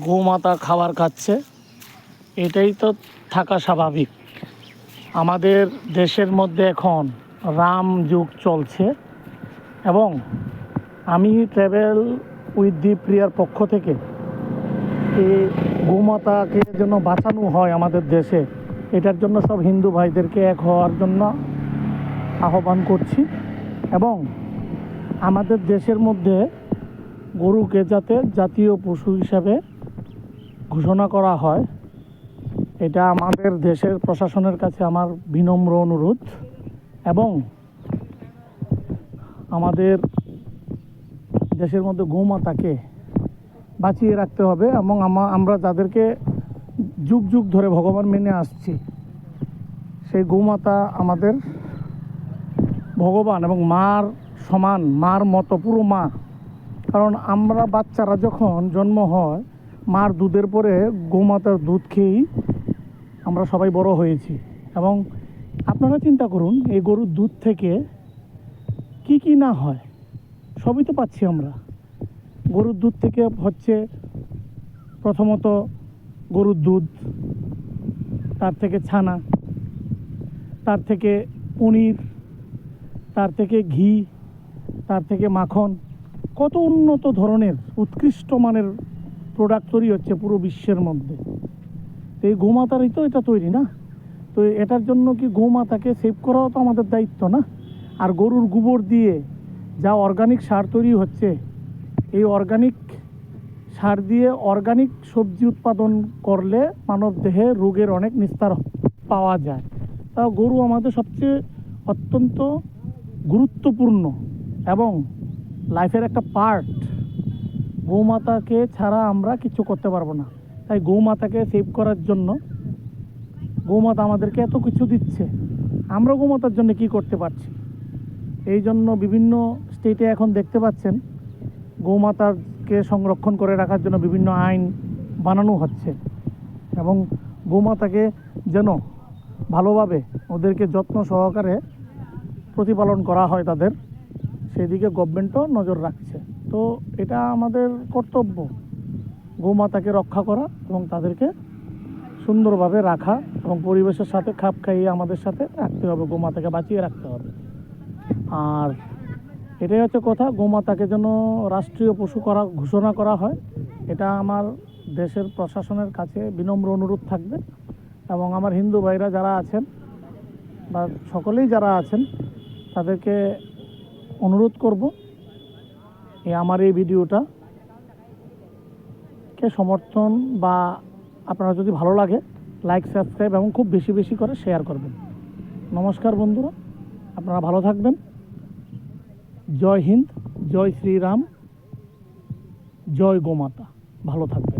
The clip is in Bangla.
গোমাতা খাবার খাচ্ছে, এটাই তো থাকা স্বাভাবিক। আমাদের দেশের মধ্যে এখন রাম যুগ চলছে এবং আমি ট্রাভেল উইথ দি প্রিয়ার পক্ষ থেকে এই গোমাতাকে যেন বাঁচানো হয় আমাদের দেশে, এটার জন্য সব হিন্দু ভাইদেরকে এক হওয়ার জন্য আহ্বান করছি। এবং আমাদের দেশের মধ্যে গরুকে যাতে জাতীয় পশু হিসাবে ঘোষণা করা হয়, এটা আমাদের দেশের প্রশাসনের কাছে আমার বিনম্র অনুরোধ। এবং আমাদের দেশের মধ্যে গোমাতাকে বাঁচিয়ে রাখতে হবে এবং আমরা যাদেরকে যুগ যুগ ধরে ভগবান মেনে আসছি, সেই গোমাতা আমাদের ভগবান এবং মার সমান, মার মতো, পুরো মা। কারণ আমরা বাচ্চারা যখন জন্ম হয়, মার দুধের পরে গোমাতার দুধ খেয়েই আমরা সবাই বড় হয়েছি। এবং আপনারা চিন্তা করুন, এই গরুর দুধ থেকে কি কি না হয়, সবই তো পাচ্ছি আমরা। গরুর দুধ থেকে হচ্ছে প্রথমত গরুর দুধ, তার থেকে ছানা, তার থেকে পনির, তার থেকে ঘি, তার থেকে মাখন, কত উন্নত ধরনের উৎকৃষ্ট মানের প্রোডাক্ট তৈরি হচ্ছে পুরো বিশ্বের মধ্যে। তো এই গোমাতারই তো এটা তৈরি না? তো এটার জন্য কি গোমাতাকে সেভ করাও তো আমাদের দায়িত্ব না? আর গরুর গোবর দিয়ে যা অর্গানিক সার তৈরি হচ্ছে, এই অর্গানিক সার দিয়ে অর্গানিক সবজি উৎপাদন করলে মানব দেহে রোগের অনেক নিস্তার পাওয়া যায়। তাও গরু আমাদের সবচেয়ে অত্যন্ত গুরুত্বপূর্ণ এবং লাইফের একটা পার্ট। গৌমাতাকে ছাড়া আমরা কিছু করতে পারবো না। তাই গৌমাতাকে সেভ করার জন্য, গৌমাতা আমাদেরকে এত কিছু দিচ্ছে, আমরা গৌমাতার জন্য কি করতে পারছি? এই জন্য বিভিন্ন স্টেটে এখন দেখতে পাচ্ছেন গৌমাতাকে সংরক্ষণ করে রাখার জন্য বিভিন্ন আইন বানানো হচ্ছে এবং গৌমাতাকে যেন ভালোভাবে ওদেরকে যত্ন সহকারে প্রতিপালন করা হয় তাদের, সেদিকে গভর্নমেন্টও নজর রাখছে। তো এটা আমাদের কর্তব্য, গৌমাতাকে রক্ষা করা এবং তাদেরকে সুন্দরভাবে রাখা এবং পরিবেশের সাথে খাপ খাইয়ে আমাদের সাথে রাখতে হবে, গোমাতাকে বাঁচিয়ে রাখতে হবে। আর এটাই হচ্ছে কথা, গোমাতাকে যেন রাষ্ট্রীয় পশু ঘোষণা করা হয়, এটা আমার দেশের প্রশাসনের কাছে বিনম্র অনুরোধ থাকবে। এবং আমার হিন্দু ভাইরা যারা আছেন বা সকলেই যারা আছেন, তাদেরকে অনুরোধ করব আমার এই ভিডিওটাকে সমর্থন বা আপনারা যদি ভালো লাগে লাইক, সাবস্ক্রাইব এবং খুব বেশি বেশি করে শেয়ার করবেন। নমস্কার বন্ধুরা, আপনারা ভালো থাকবেন। জয় হিন্দ, জয় শ্রীরাম, জয় গোমাতা। ভালো থাকবেন।